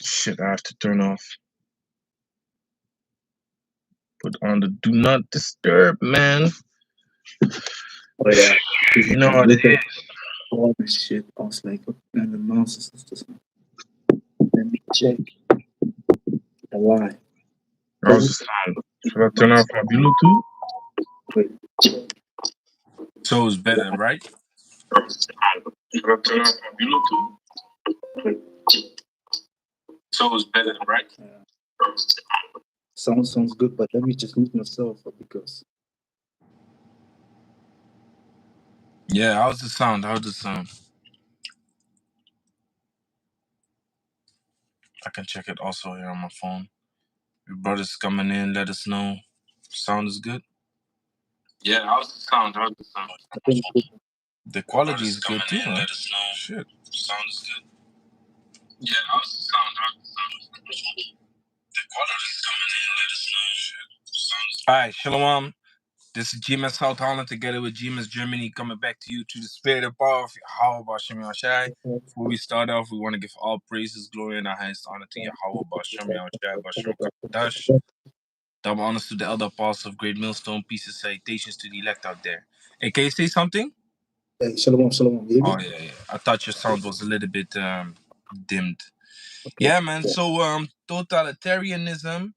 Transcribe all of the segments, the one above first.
Shit, I have to turn off. Put on the do not disturb, man. But You know what it is. all this shit. I was like, what kind of nonsense is this? Let me check. Why? How's the sound? Should I turn off my Bluetooth? Wait. So it's better, right? Should I turn off my Bluetooth? Wait. So it's better, right? Sounds good, but let me just mute myself because. Yeah, how's the sound? How's the sound? I can check it also here on my phone. Your brother's coming in, let us know. Sound is good? Yeah, how's the sound? How's the sound? I think the quality is good too, man. Let us know. Shit. Sound is good. Yeah, how's the sound? How's the sound? The quality is coming in, let us know. Shit. Sound is good. Alright, Shalom. This is GMS South Holland together with GMS Germany coming back to you through the spirit and power of Yahweh Bashem Yahshai. Before we start off, we want to give all praises, glory, and our highest honor to Yahweh Bashem Yahshai Bashem Kapadash. Double honors to the elder apostles of Great Millstone. Peace and salutations to the elect out there. Hey, can you say something? Hey, shalom. Oh, yeah. I thought your sound was a little bit dimmed. Yeah, man. So, totalitarianism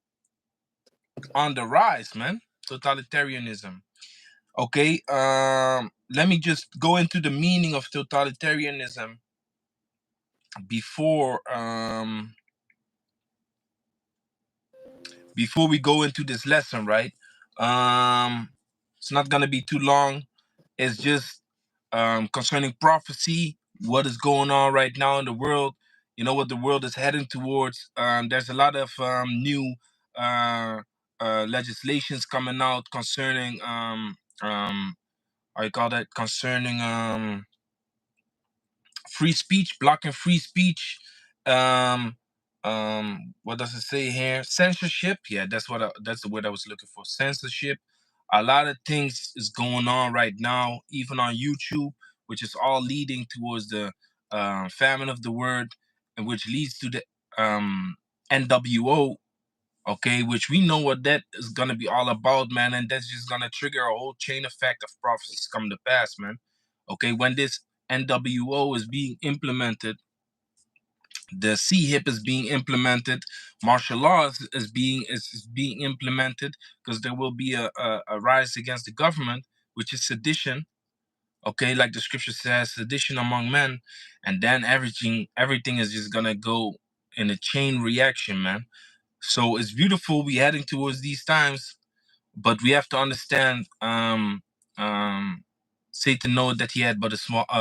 on the rise, man. Totalitarianism. Okay, let me just go into the meaning of totalitarianism before we go into this lesson, right? It's not gonna be too long. It's just concerning prophecy, what is going on right now in the world. You know what the world is heading towards. There's a lot of new legislations coming out concerning I call that concerning free speech, blocking free speech. What does it say here? Censorship. Yeah, that's the word I was looking for. Censorship. A lot of things is going on right now, even on YouTube, which is all leading towards the famine of the word, and which leads to the NWO. Okay, which we know what that is gonna be all about, man, and that's just gonna trigger a whole chain effect of prophecies come to pass, man. Okay, when this NWO is being implemented, the C-hip is being implemented, martial law is being implemented, because there will be a rise against the government, which is sedition. Okay, like the scripture says, sedition among men, and then everything is just gonna go in a chain reaction, man. So it's beautiful we heading towards these times, but we have to understand Satan know that he had but a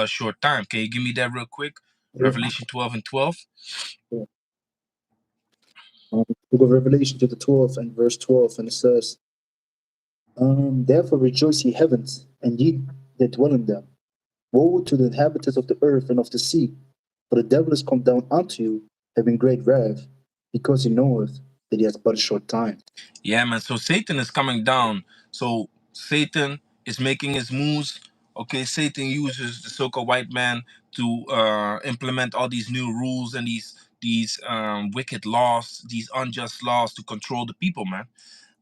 short time. Can you give me that real quick? Revelation 12 and 12. Book of Revelation to the 12th and verse 12, and it says, therefore rejoice ye heavens, and ye that dwell in them. Woe to the inhabitants of the earth and of the sea, for the devil is come down unto you, having great wrath, because he knoweth that he has but a short time. Yeah, man. So Satan is coming down. So Satan is making his moves. Okay, Satan uses the so-called white man to implement all these new rules and these wicked laws, these unjust laws to control the people, man.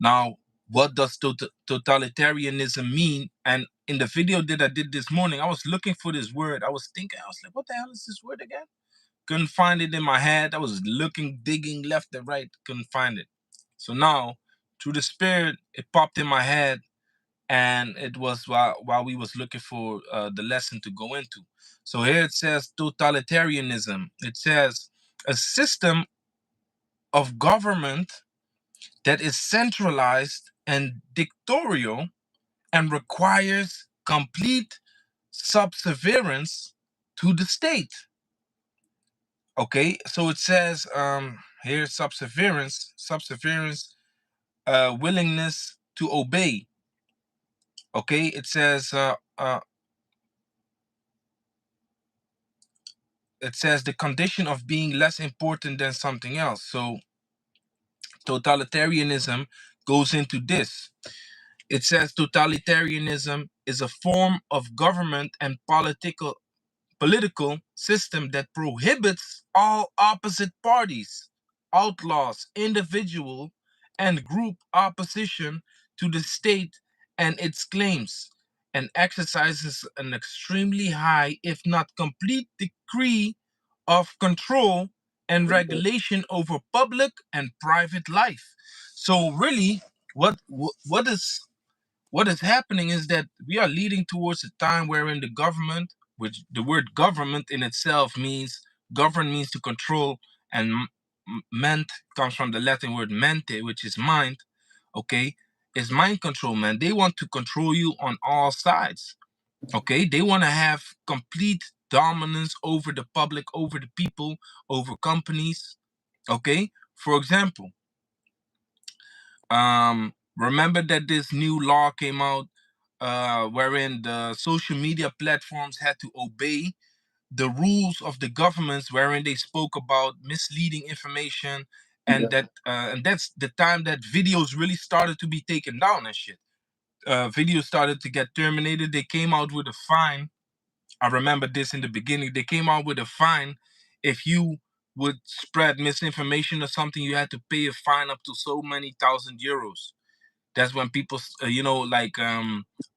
Now, what does totalitarianism mean? And in the video that I did this morning, I was looking for this word. I was like, what the hell is this word again? Couldn't find it in my head. I was looking, digging left and right, couldn't find it. So now, through the spirit, it popped in my head, and it was while we was looking for the lesson to go into. So here it says totalitarianism. It says a system of government that is centralized and dictatorial and requires complete subservience to the state. Okay, so it says here subservience, willingness to obey. Okay, it says the condition of being less important than something else. So totalitarianism goes into this. It says totalitarianism is a form of government and political political system that prohibits all opposite parties, outlaws individual and group opposition to the state and its claims, and exercises an extremely high, if not complete, degree of control and regulation over public and private life. So really, what is happening is that we are leading towards a time wherein the government, which the word government in itself means govern means to control, and ment comes from the Latin word mente, which is mind. Okay, is mind control, man. They want to control you on all sides. Okay, they want to have complete dominance over the public, over the people, over companies. Okay, for example, remember that this new law came out, wherein the social media platforms had to obey the rules of the governments, wherein they spoke about misleading information, and Yeah. that's the time that videos really started to be taken down and shit. Videos started to get terminated. They came out with a fine. I remember this in the beginning. They came out with a fine. If you would spread misinformation or something, you had to pay a fine up to so many thousand euros. That's when people, like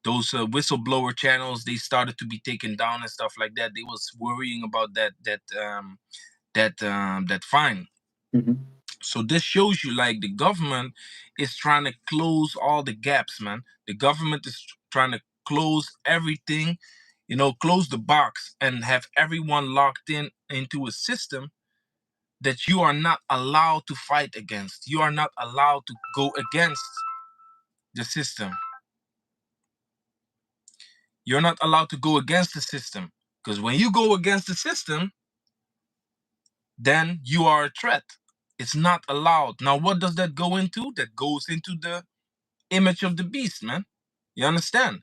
those whistleblower channels, they started to be taken down and stuff like that. They was worrying about that fine. Hmm. So this shows you, like, the government is trying to close all the gaps, man. The government is trying to close everything, close the box and have everyone locked in into a system that you are not allowed to fight against. You are not allowed to go against the system. You're not allowed to go against the system, because when you go against the system, then you are a threat. It's not allowed. Now, what does that go into? That goes into the image of the beast, man. You understand?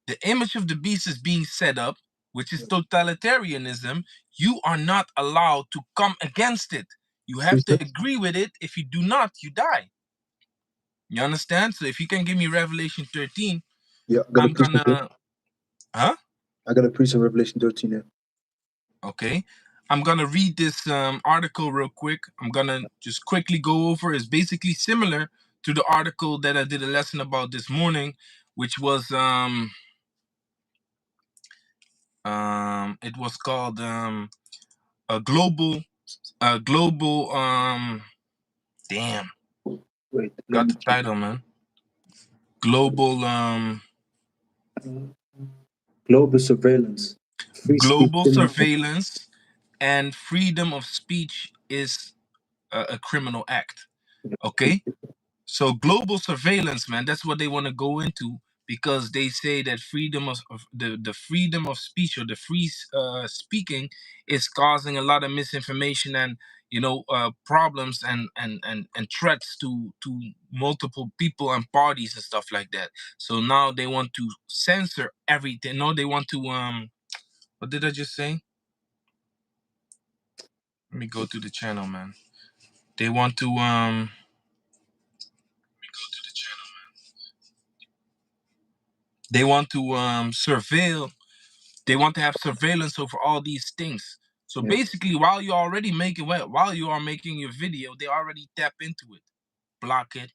The image of the beast is being set up, which is totalitarianism. You are not allowed to come against it. You have to Precept? agree with it. If you do not, you die. You understand? So if you can give me Revelation 13, Yeah, I got a I'm precept here. gonna, huh? I got a precept Revelation 13 here. Okay. I'm gonna read this article real quick. I'm gonna just quickly go over. It's basically similar to the article that I did a lesson about this morning, which was it was called a global damn, Wait, let got me the check. title, man. Global Global surveillance. Free speech global limited. surveillance and freedom of speech is a criminal act. Okay. So global surveillance, man, that's what they want to go into, because they say that the freedom of speech, or the free speaking, is causing a lot of misinformation and problems and threats to multiple people and parties and stuff like that. So now they want to censor everything. No, they want to what did I just say? Let me go to the channel, man. They want to they want to surveil. They want to have surveillance over all these things. So Yeah. basically, while you are making your video, they already tap into it, block it.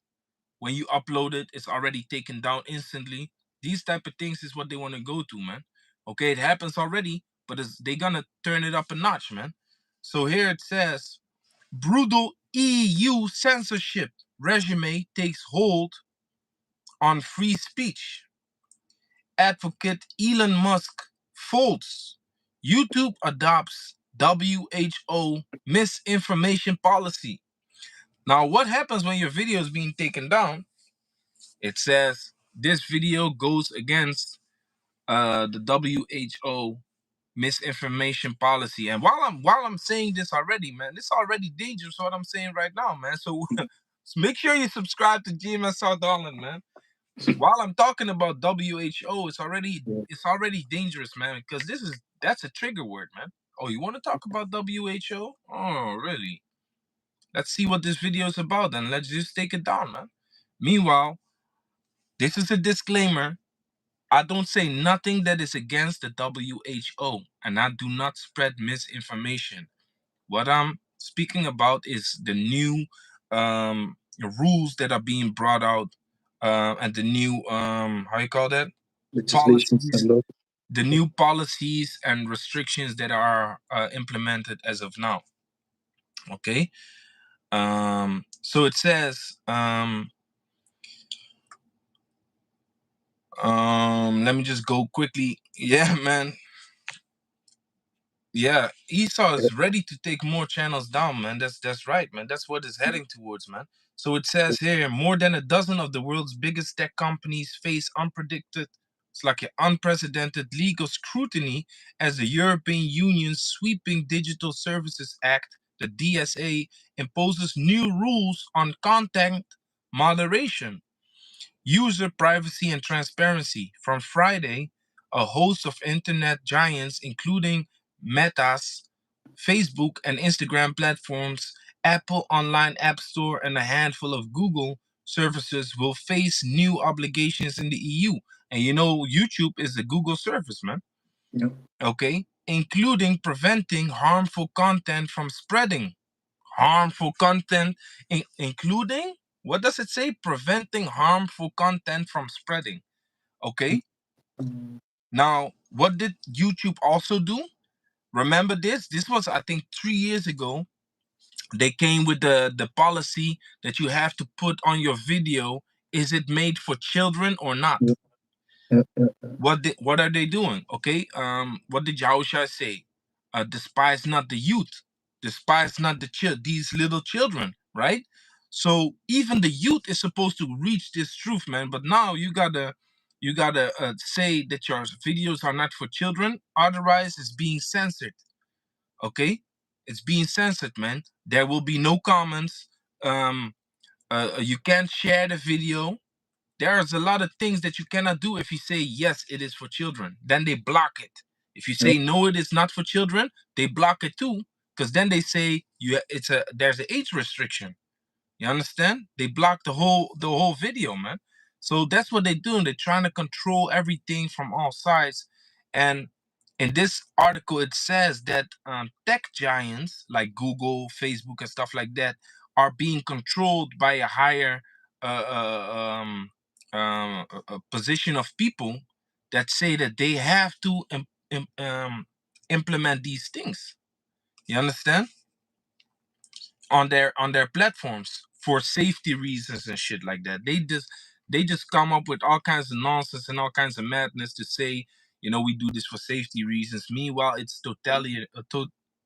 When you upload it, it's already taken down instantly. These type of things is what they want to go to, man. Okay, it happens already, but they're gonna turn it up a notch, man. So here it says, brutal EU censorship regime takes hold on free speech. Advocate Elon Musk folds. YouTube adopts WHO misinformation policy. Now, what happens when your video is being taken down? It says this video goes against the WHO misinformation policy. And while I'm saying this already, man, it's already dangerous what I'm saying right now, man. So make sure you subscribe to GMS South Holland, man. While I'm talking about WHO, Yeah. it's already dangerous, man, because that's a trigger word, man. Oh, you want to talk about WHO? Oh, really? Let's see what this video is about, then. Let's just take it down, man. Meanwhile, this is a disclaimer. I don't say nothing that is against the WHO, and I do not spread misinformation. What I'm speaking about is the new rules that are being brought out, and the new how you call that, Legislations and policies, law. the new policies and restrictions that are implemented as of now. Okay, so it says, let me just go quickly. Yeah, man. Yeah, Esau is ready to take more channels down, man. That's right, man. That's what it's heading towards, man. So it says here, more than a dozen of the world's biggest tech companies face it's like an unprecedented legal scrutiny as the European Union's sweeping Digital Services Act, the DSA, imposes new rules on content moderation, user privacy, and transparency. From Friday, a host of internet giants, including Meta's Facebook and Instagram platforms, Apple Online App Store, and a handful of Google services, will face new obligations in the EU. And you know, YouTube is a Google service, man. Yeah. Okay? Including preventing harmful content from spreading. Harmful content, including, what does it say? Preventing harmful content from spreading. Okay. Mm, Now, what did YouTube also do? Remember this? This was, I think, 3 years ago. They came with the policy that you have to put on your video, is it made for children or not? yeah, yeah, yeah. What are they doing? Okay. What did Yahushua say? Despise not the youth, despise not these little children, right? So even the youth is supposed to reach this truth, man. But now you gotta say that your videos are not for children, otherwise it's being censored. Okay, it's being censored, man. There will be no comments. You can't share the video. There's a lot of things that you cannot do. If you say yes, it is for children, then they block it. If you Yeah. say no, it is not for children, they block it too, because then they say there's an age restriction. You understand? They block the whole video, man. So that's what they're doing. They're trying to control everything from all sides. And in this article, it says that tech giants like Google, Facebook, and stuff like that are being controlled by a higher position of people that say that they have to implement these things. You understand? On their platforms for safety reasons and shit like that. They just come up with all kinds of nonsense and all kinds of madness to say, we do this for safety reasons. Meanwhile, it's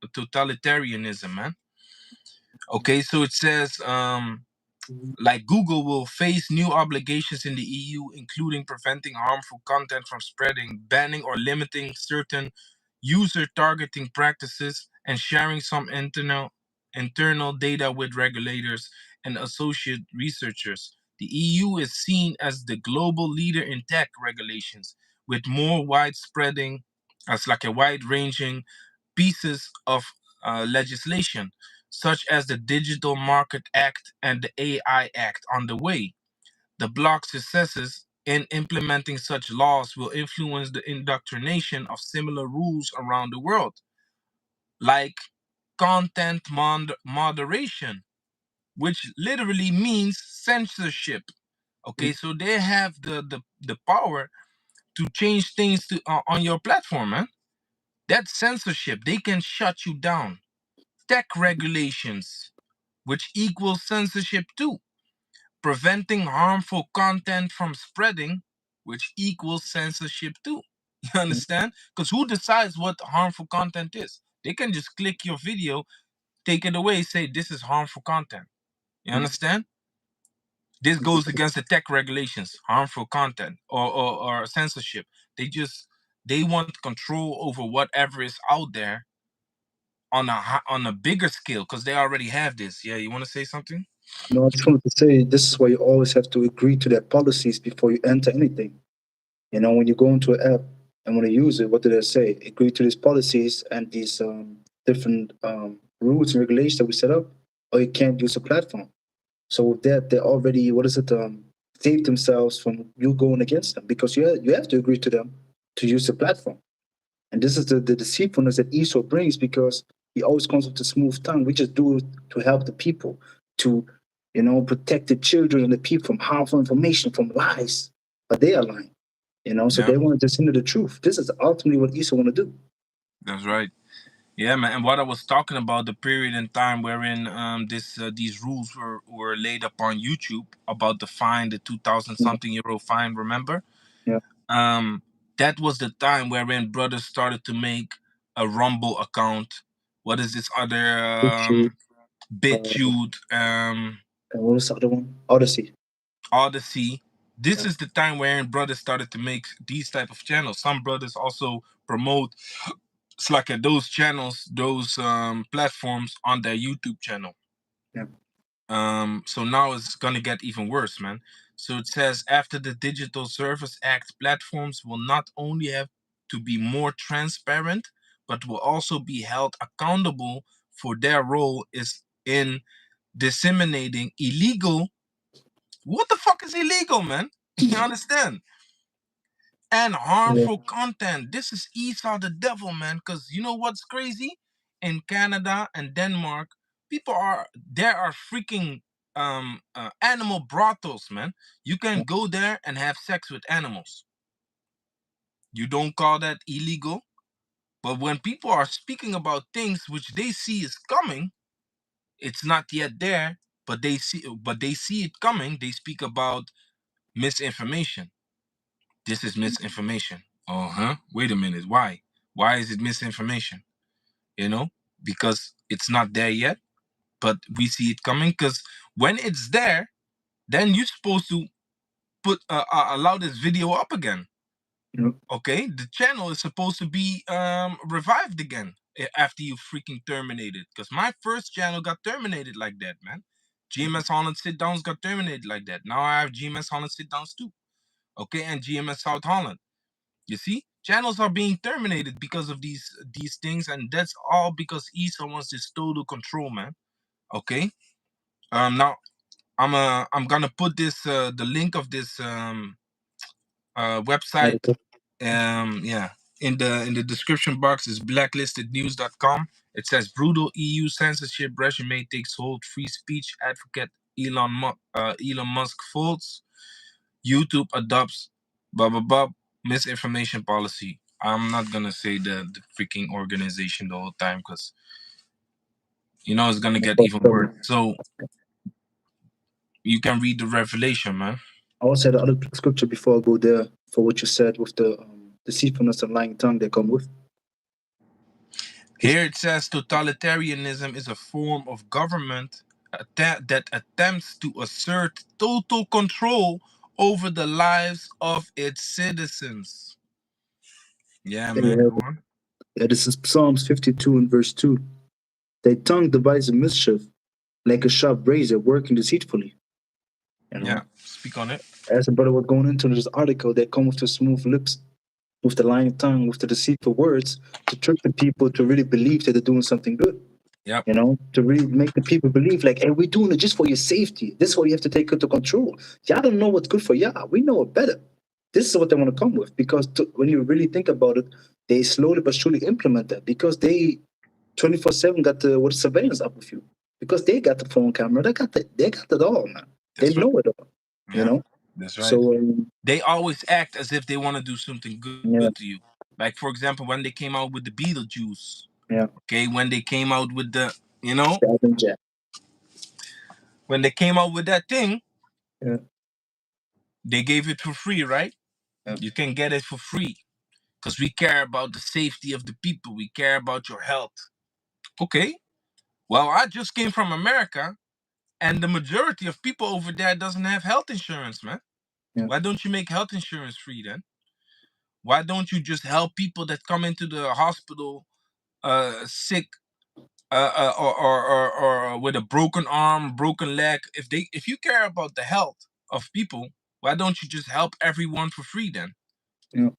totalitarianism, man. Okay, so it says, like Google will face new obligations in the EU, including preventing harmful content from spreading, banning or limiting certain user targeting practices, and sharing some internal data with regulators and associate researchers. The EU is seen as the global leader in tech regulations, with more widespreading, as like a wide-ranging pieces of legislation, such as the Digital Market Act and the AI Act, on the way. The bloc's successes in implementing such laws will influence the indoctrination of similar rules around the world, like content moderation, which literally means censorship. Okay, so they have the power to change things on your platform, man. That's censorship. They can shut you down. Tech regulations, which equals censorship too. Preventing harmful content from spreading, which equals censorship too. You understand? Because who decides what harmful content is? They can just click your video, take it away, say this is harmful content. You understand? This goes against the tech regulations, harmful content or censorship. They want control over whatever is out there on a bigger scale because they already have this. Yeah, you want to say something? No, I just wanted to say this is why you always have to agree to their policies before you enter anything. When you go into an app and want to use it, what do they say? Agree to these policies and these different rules and regulations that we set up, or you can't use the platform. So with that, they're already, what is it? save themselves from you going against them, because you have to agree to them to use the platform. And this is the deceitfulness that Esau brings, because he always comes with a smooth tongue. We just do it to help the people, to protect the children and the people from harmful information, from lies. But they are lying, so Yeah, they want to just hinder the truth. This is ultimately what Esau want to do. that's right. Yeah, man. And what I was talking about, the period in time wherein these rules were laid upon YouTube about the fine, the 2,000 Yeah, something euro fine. Remember? yeah. Um, that was the time wherein brothers started to make a Rumble account. What is this other YouTube, uh, BitChute, and what was the other one? Odyssey. Odyssey? This Yeah, is the time wherein brothers started to make these type of channels. Some brothers also promote Slack at those channels, those platforms on their YouTube channel. yeah, So now it's gonna get even worse, man. So it says after the Digital Service Act, platforms will not only have to be more transparent, but will also be held accountable for their role is in disseminating illegal. What the fuck is illegal, man? You understand? And yeah. harmful content. This is Esau the devil, man. Because you know what's crazy? In Canada and Denmark, there are freaking animal brothels, man. You can go there and have sex with animals. You don't call that illegal? But when people are speaking about things which they see is coming, it's not yet there, but they see it coming. They speak about misinformation. This is misinformation. Uh-huh. Wait a minute. Why? Why is it misinformation? You know, because it's not there yet, but we see it coming. Because when it's there, then you're supposed to allow this video up again. Yeah, Okay, the channel is supposed to be revived again after you freaking terminated. Because my first channel got terminated like that, man. GMS Holland sit downs got terminated like that. Now I have GMS Holland sit downs too. Okay, and GMS South Holland. You see, channels are being terminated because of these things, and that's all because Esau wants this total control, man. Okay. Now I'm gonna put this the link of this website. article. Yeah, in the description box is blacklistednews.com. It says brutal EU censorship regime takes hold. Free speech advocate Elon Musk folds. YouTube adopts blah blah blah misinformation policy. I'm not gonna say the freaking organization the whole time because it's gonna get But even worse. So you can read the revelation, man. I will say the other scripture before I go there, for what you said with the deceitfulness and lying tongue they come with. It's, Here it says totalitarianism is a form of government that attempts to assert total control over the lives of its citizens. Yeah, there you man, have go it. on. Yeah, this is Psalms 52 and verse 2. Their tongue devises mischief, like a sharp razor working deceitfully. You Yeah, know, speak on it. as a brother was going into this article, they come with the smooth lips, with the lying tongue, with the deceitful words to trick the people to really believe that they're doing something good. Yep, To really make the people believe, like, hey, we're doing it just for your safety. This is what you have to take into control. Y'all don't know what's good for y'all. We know it better. This is what they want to come with, because when you really think about it, they slowly but surely implement that, because they 24/7 got the what surveillance up with you, because they got the phone camera, they got it all, man. They that's right. know it all, you Yeah, know. that's right. So They always act as if they want to do something good yeah, to you. Like for example, when they came out with the Beetlejuice. yeah, Okay, when they came out with the, you know, Stab Jack, when they came out with that thing, yeah, they gave it for free, right? yeah, You can get it for free because we care about the safety of the people. We care about your health. Okay. Well, I just came from America, and the majority of people over there doesn't have health insurance, man. yeah, Why don't you make health insurance free then? Why don't you just help people that come into the hospital sick, or with a broken arm, broken leg? If you care about the health of people, why don't you just help everyone for free then? yeah,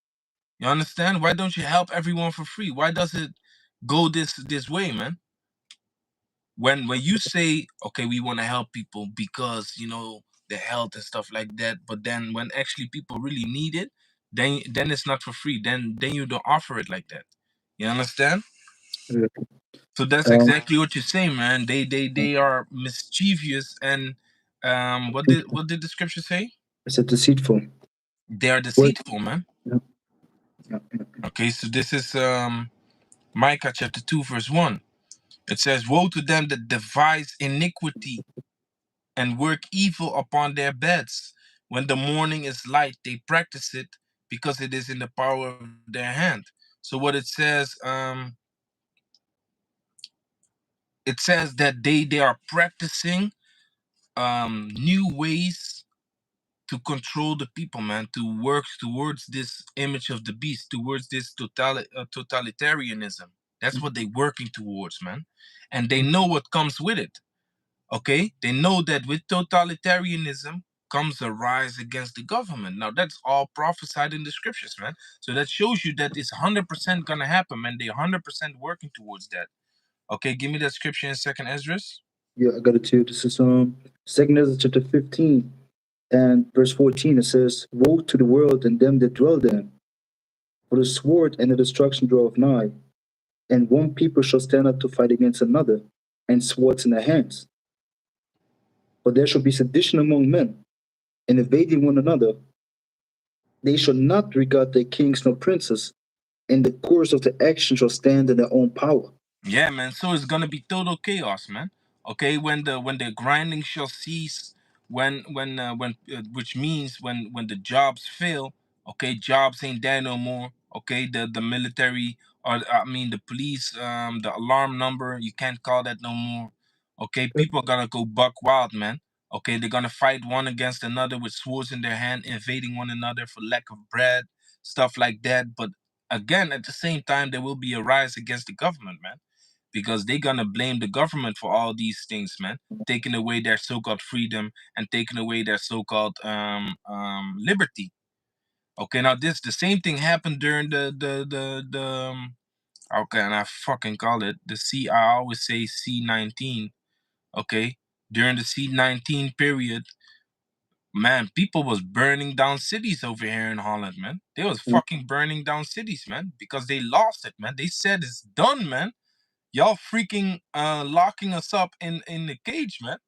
You understand? Why don't you help everyone for free? Why does it go this way, man? When you say, okay, we want to help people because the health and stuff like that. But then when actually people really need it, then it's not for free. Then you don't offer it like that. You understand? Yeah. So that's Um, exactly what you're saying, man. They are mischievous and what did the scripture say? it's a deceitful. They are What? deceitful, man. Yeah, yeah, yeah. Okay, so this is Micah chapter 2, verse 1. It says, woe to them that devise iniquity and work evil upon their beds. When the morning is light, they practice it because it is in the power of their hand. So what it says that they are practicing new ways to control the people, man, to work towards this image of the beast, towards this totalitarianism. That's what they're working towards, man. And they know what comes with it. Okay, they know that with totalitarianism comes a rise against the government. Now that's all prophesied in the scriptures, man. So that shows you that it's 100% gonna happen, man. They're 100% working towards that. Okay, give me that scripture in Second Esdras. Yeah, I got it too. This is Second Ezra chapter 15 and verse 14. It says, "Woe to the world and them that dwell therein, for the sword and the destruction draweth nigh, and one people shall stand up to fight against another, and swords in their hands. For there shall be sedition among men, and invading one another. They shall not regard their kings nor princes, and the course of the action shall stand in their own power." Yeah, man. So it's gonna be total chaos, man. Okay, when the grinding shall cease, when which means when the jobs fail. Okay, jobs ain't there no more. Okay, the military or I mean the police, the alarm number, you can't call that no more. Okay, people are gonna go buck wild, man. Okay, they're gonna fight one against another with swords in their hand, invading one another for lack of bread, stuff like that. But again, at the same time, there will be a rise against the government, man, because they're gonna blame the government for all these things, man, taking away their so-called freedom and taking away their so-called liberty. Okay, now this the same thing happened during the how can I fucking call it the C? I always say C19. Okay, during the C19 period, man, people was burning down cities over here in Holland, man. They was fucking burning down cities, man, because they lost it, man. They said it's done, man. Y'all freaking locking us up in the cage, man.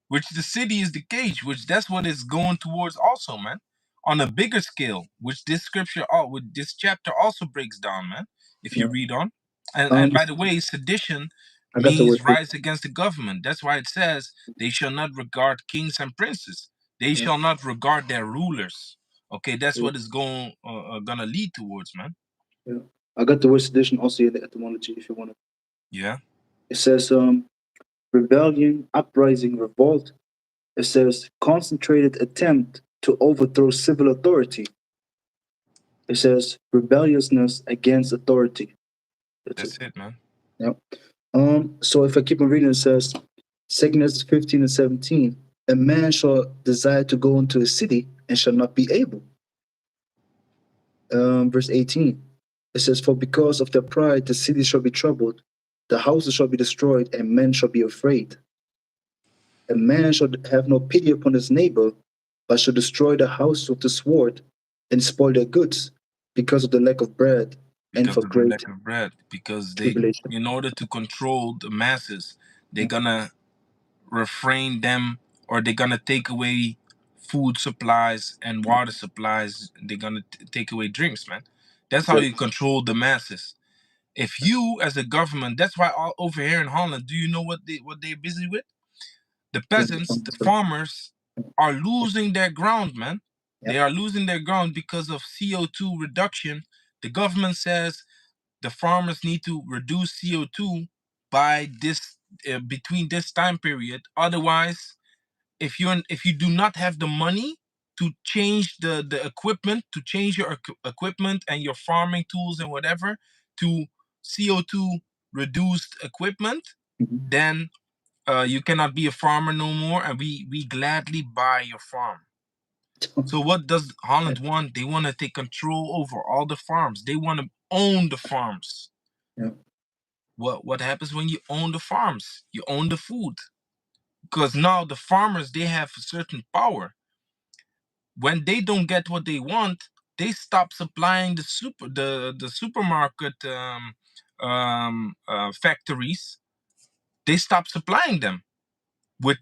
Which the city is the cage, which that's what it's going towards also, man. On a bigger scale, which this scripture, with this chapter also breaks down, man. If you Yeah. read on, and This, by the way, sedition I got the means word. rise against the government. That's why it says they shall not regard kings and princes. They Yeah, shall not regard their rulers. Okay, that's yeah, what it's gonna lead towards, man. yeah. I got the word sedition also in the etymology if you want it. Yeah, It says rebellion, uprising, revolt. It says concentrated attempt to overthrow civil authority. It says rebelliousness against authority. That's it. that's it, man. Yeah. So if I keep on reading, it says, Second Ezra 15 and 17, a man shall desire to go into a city and shall not be able. Verse 18, it says, for because of their pride, the city shall be troubled, the houses shall be destroyed, and men shall be afraid. A man shall have no pity upon his neighbor, but shall destroy the house with the sword and spoil their goods because of the lack of bread and Because for of the great lack of bread, because they, tribulation. in order to control the masses, they're Yeah, gonna refrain them, or they're gonna take away food supplies and water supplies. They're gonna take away drinks, man. That's how you exactly. control the masses. If you as a government, that's why all over here in Holland, do you know what they're busy with? The Yeah, peasants, the farmers are losing their ground, man. yeah, They are losing their ground because of CO2 reduction. The government says the farmers need to reduce CO2 by this between this time period. Otherwise, if you do not have the money to change the equipment, to change your equipment and your farming tools and whatever to CO2 reduced equipment, mhm. then you cannot be a farmer no more, and we gladly buy your farm. So what does Holland want? They want to take control over all the farms. They want to own the farms. Yeah, What happens when you own the farms? You own the food. because now the farmers, they have a certain power. When they don't get what they want, they stop supplying the supermarket factories. They stop supplying them with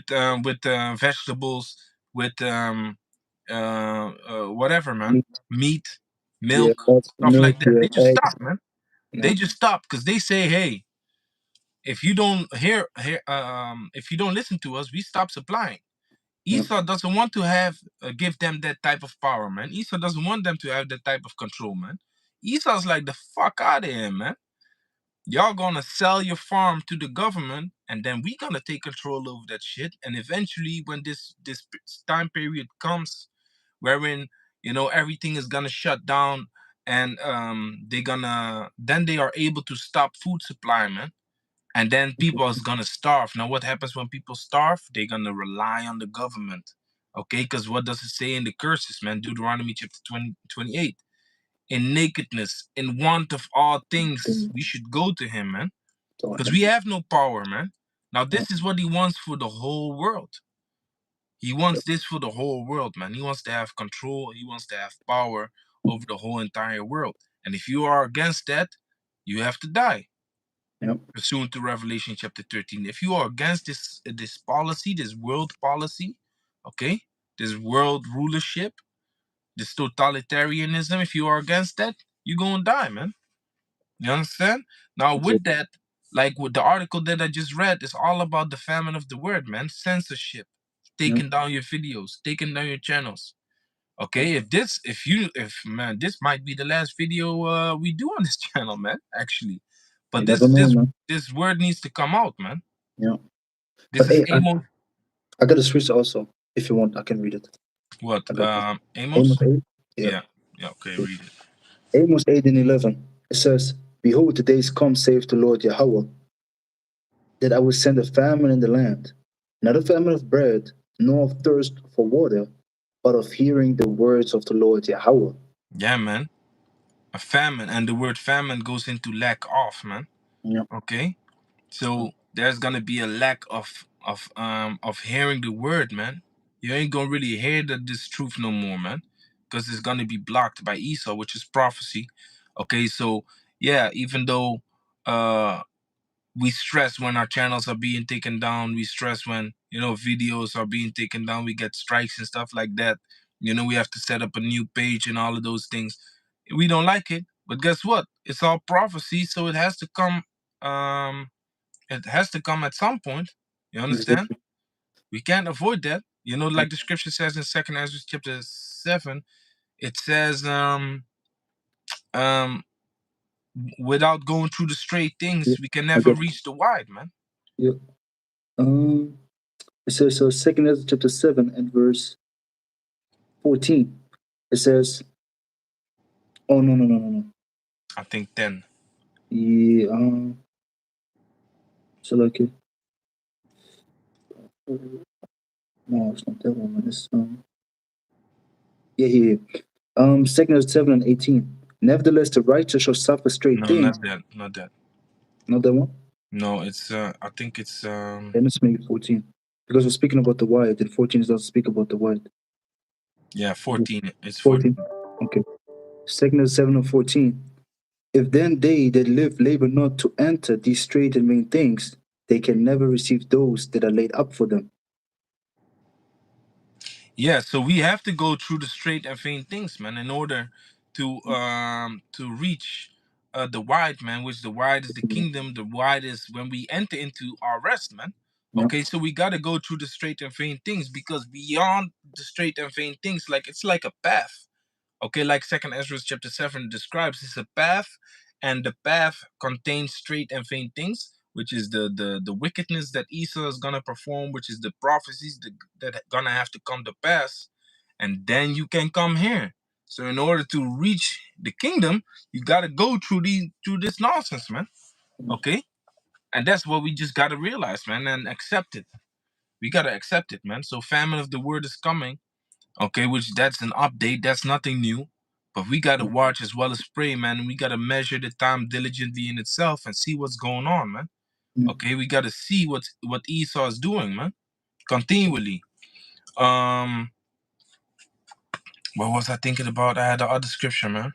vegetables, with whatever, man, Meat. meat, Yeah, milk, stuff milk. like that. Yeah, They just eggs. stop, man. Yeah, They just stop because they say, hey, if you don't if you don't listen to us, we stop supplying. yeah, Esau doesn't want to have give them that type of power, man. Esau doesn't want them to have that type of control, man. Esau's like, the fuck out of here, man. Y'all gonna sell your farm to the government, and then we gonna take control over that shit. And eventually, when this time period comes, wherein everything is gonna shut down, and they are able to stop food supply, man. And then people is gonna starve. Now, what happens when people starve? They're gonna rely on the government. Okay, because what does it say in the curses, man? Deuteronomy chapter 20:28. In nakedness, in want of all things, thing we should go to him, man. to Because him. we have no power, man. Now, Yeah, this is what he wants for the whole world. He wants this for the whole world, man. He wants to have control. He wants to have power over the whole entire world. And if you are against that, you have to die. yeah, Pursuant to Revelation chapter 13. If you are against this policy, this world policy, okay, this world rulership, this totalitarianism, if you are against that, you're gonna die, man. You understand? Now, with exactly. that, like with the article that I just read, it's all about the famine of the word, man. Censorship, Yeah, taking down your videos, taking down your channels. yeah. Okay, if man, this might be the last video we do on this channel, man. Actually, You but never know, man. this word needs to come out, man. Yeah, This but is hey, Amos. I got a scripture also. If you want, I can read it. What? I got Amos? Amos 8. Yeah. Yeah. Yeah. Okay. Read it. Amos 8 and 11. It says, "Behold, the days come, saith the Lord Yahweh, that I will send a famine in the land, not a famine of bread, nor of thirst for water, but of hearing the words of the Lord Yahweh." Yeah, man. A famine, and the word famine goes into lack of, man. Yeah. Okay. So there's gonna be a lack of hearing the word, man. You ain't gonna really hear this truth no more, man, because it's gonna be blocked by Esau, which is prophecy. Okay, so yeah, even though uh we stress when our channels are being taken down, we stress when videos are being taken down, we get strikes and stuff like that. We have to set up a new page and all of those things. We don't like it, but guess what? It's all prophecy, so it has to come. It has to come at some point. You understand? Exactly. We can't avoid that. Like the scripture says in Second Ezra chapter 7, it says, um, without going through the straight Yeah. things, we can I never got reach the wide, man. yeah. Um it says so second Ezra chapter 7 and verse 14. It says, oh no. I think 10. Yeah, so like it. No, it's not that one. Man. It's yeah. Second Ezra 7 and 18. Nevertheless, the righteous shall suffer straight No, things. not that. Not that. Not that one. No, it's I think it's Then it's maybe 14. Because we're speaking about the wide, and 14 doesn't speak about the wide. yeah, 14. It's 14. 14. Okay. Second Ezra 7 and 14. If then they that live labor not to enter these straight and vain things, they can never receive those that are laid up for them. Yeah, so we have to go through the straight and vain things, man, in order to reach the wide, man, which the wide is the kingdom. The wide is when we enter into our rest, man. Yeah. Okay, so we gotta go through the straight and vain things, because beyond the straight and vain things, like it's like a path. Okay, like Second Ezra chapter 7 describes, it's a path, and the path contains straight and vain things, which is the wickedness that Esau is gonna perform, which is the prophecies that gonna have to come to pass, and then you can come here. So in order to reach the kingdom, you gotta go through this nonsense, man. Okay, and that's what we just gotta realize, man, and accept it. We gotta accept it, man. So famine of the word is coming. Okay, which that's an update. That's nothing new. But we gotta watch as well as pray, man. And we gotta measure the time diligently in itself and see what's going on, man. Yeah. Okay, we gotta see what Esau is doing, man. continually. Um, what was I thinking about? I had the other scripture, man,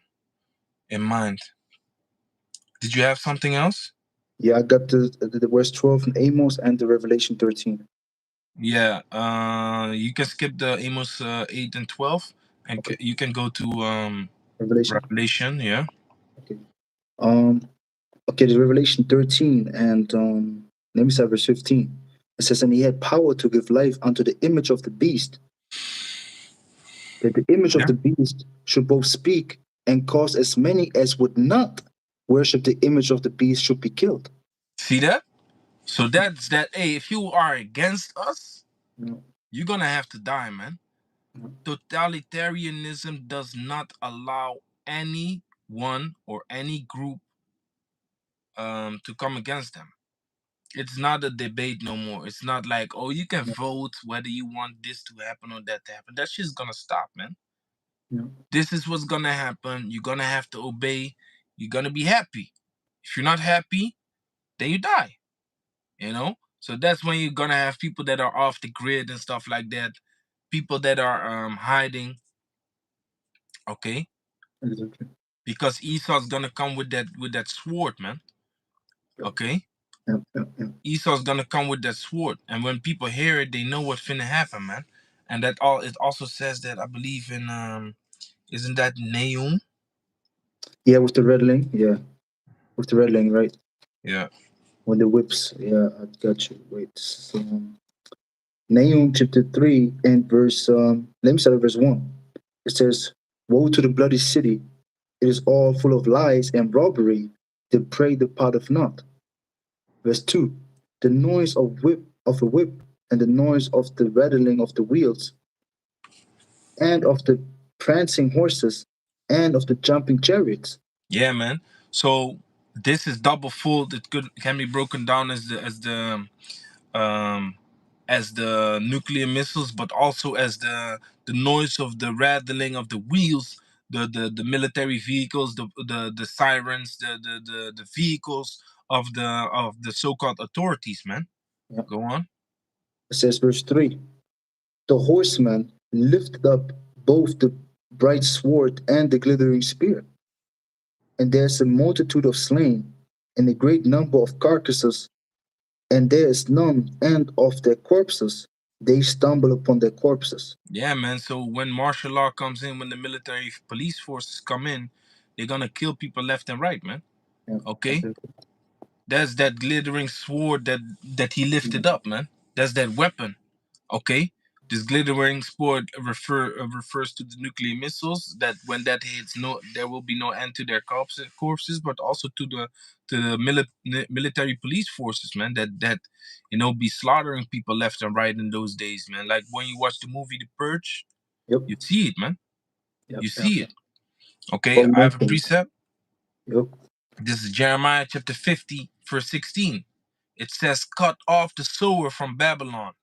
in mind. Did you have something else? Yeah, I got the verse 12 in Amos and the Revelation 13. Yeah. You can skip the Amos 8 and 12, and Okay. you can go to Revelation. Revelation. Yeah. Okay. Um. Okay. The Revelation 13 and let me start verse 15. It says, "And he had power to give life unto the image of the beast, that the image of Yeah. the beast should both speak and cause as many as would not worship the image of the beast should be killed." See that? So that's that. Hey, if you are against us, No, you're gonna have to die, man. no, Totalitarianism does not allow anyone or any group to come against them. It's not a debate no more. It's not like, oh, you can no, vote whether you want this to happen or that to happen. That shit's gonna stop, man. no. This is what's gonna happen. You're gonna have to obey. You're gonna be happy. If you're not happy, then you die. You know? So that's when you're gonna have people that are off the grid and stuff like that. People that are hiding, okay? Exactly. Because Esau's gonna come with that sword, man. Yep, Okay? yep, yep, yep. Esau's gonna come with that sword. And when people hear it, they know what's finna happen, man. And that all it also says that I believe in isn't that Nahum? Yeah, with the red link. Yeah, with the red link, right? Yeah. When the whips. Yeah, I got you. Wait. So, Nahum chapter 3 and verse, let me start at verse 1. It says, "Woe to the bloody city! It is all full of lies and robbery. The prey departeth not." Verse 2. "The noise of a whip and the noise of the rattling of the wheels and of the prancing horses and of the jumping chariots." Yeah, man. So this is double fold. It can be broken down um as the nuclear missiles, but also as the noise of the rattling of the wheels, the military vehicles, the sirens, the vehicles of the so-called authorities, man. Yeah. Go on. It says verse 3. "The horseman lifted up both the bright sword and the glittering spear. And there is a multitude of slain, and a great number of carcasses, and there is none end of their corpses. They stumble upon their corpses." Yeah, man. So when martial law comes in, when the military police forces come in, they're gonna kill people left and right, man. Yeah, Okay, exactly. that's that glittering sword that he Yeah, lifted up, man. That's that weapon. Okay, this glittering sword refers to the nuclear missiles. That when that hits, no, there will be no end to their corpses, but also to the military police forces, man. That be slaughtering people left and right in those days, man. Like when you watch the movie The Purge, yep, you see it, man. yep, You yep, see yep. it. Okay, Well I have a mentioned. precept. Yep. This is Jeremiah chapter 50, verse 16. It says, "Cut off the sower from Babylon,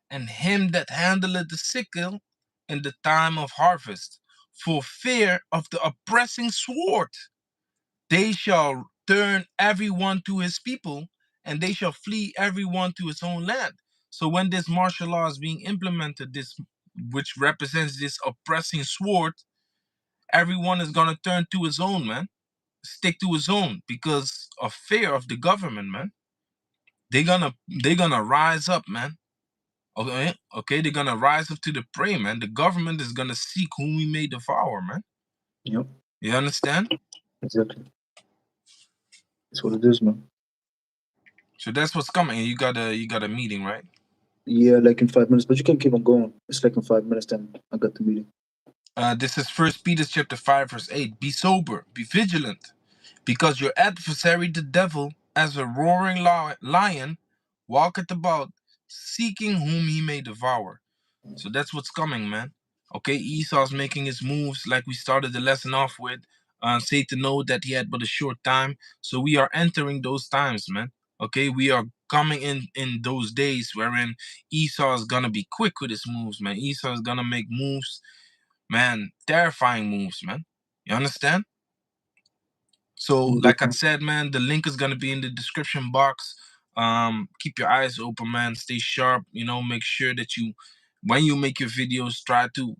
and him that handleth the sickle in the time of harvest, for fear of the oppressing sword. They shall turn everyone to his people, and they shall flee everyone to his own land." So when this martial law is being implemented, this which represents this oppressing sword, everyone is gonna turn to his own, man. Stick to his own because of fear of the government, man. They're gonna rise up, man. Okay, okay, they're gonna rise up to the prey, man. The government is gonna seek whom we may devour, man. Yep. You understand? Exactly. That's what it is, man. So that's what's coming. You got a meeting, right? Yeah, like in 5 minutes, but you can keep on going. It's like in 5 minutes, then I got the meeting. This is First Peter chapter 5, verse 8. "Be sober, be vigilant, because your adversary the devil, as a roaring lion, walketh about, seeking whom he may devour." So that's what's coming, man. Okay, Esau's making his moves like we started the lesson off with. Satan know that he had but a short time, so we are entering those times, man. Okay, we are coming in those days wherein Esau is gonna be quick with his moves, man. Esau is gonna make moves, man, terrifying moves, man. You understand? So, like I said, man, the link is gonna be in the description box. keep your eyes open, man. Stay sharp. Make sure that when you make your videos, try to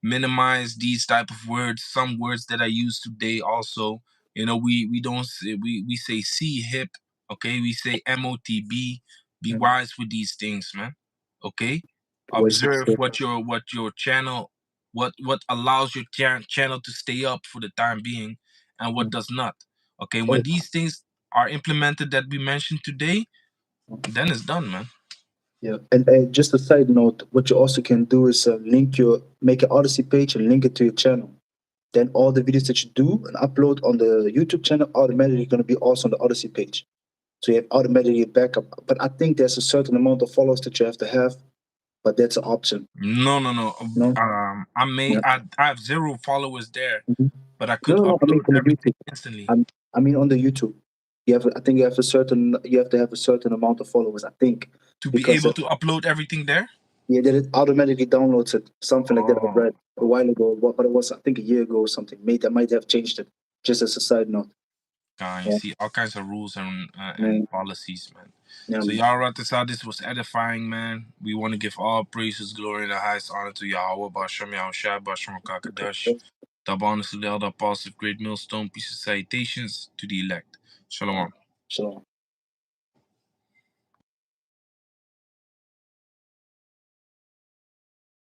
minimize these type of words. Some words that I use today also. We don't say, we say C hip. Okay, we say MOTB. Be Mm. wise with these things, man. Okay, Voice observe of what your channel, what allows your channel to stay up for the time being, and what Mm. does not. Okay, when Oh, these things are implemented that we mentioned today, then it's done, man. yeah. And just a side note, what you also can do is make an Odyssey page and link it to your channel. Then all the videos that you do and upload on the YouTube channel automatically going to be also on the Odyssey page. So you have automatically backup. But I think there's a certain amount of followers that you have to have, but that's an option. No. No? Yeah. I have 0 followers there, Mhm. but I could No, I mean upload on the everything YouTube. instantly. I mean on the YouTube. I think you have to have a certain amount of followers, I think. To be Because able to upload everything there. yeah, that it automatically downloads it. Something like that I Oh, read a while ago, but it was I think a year ago or something. Maybe I might have changed it. Just as a side note. you Yeah, see all kinds of rules and man. policies, man. Yeah, So man. y'all right this out. This was edifying, man. We want to give all praises, glory, and the highest honor to Yahweh, Bashem Yahushua, Bashem Kakadash. The bonus of the elder apostle of great millstone, peace and salutations to the elect. Shalom. Shalom.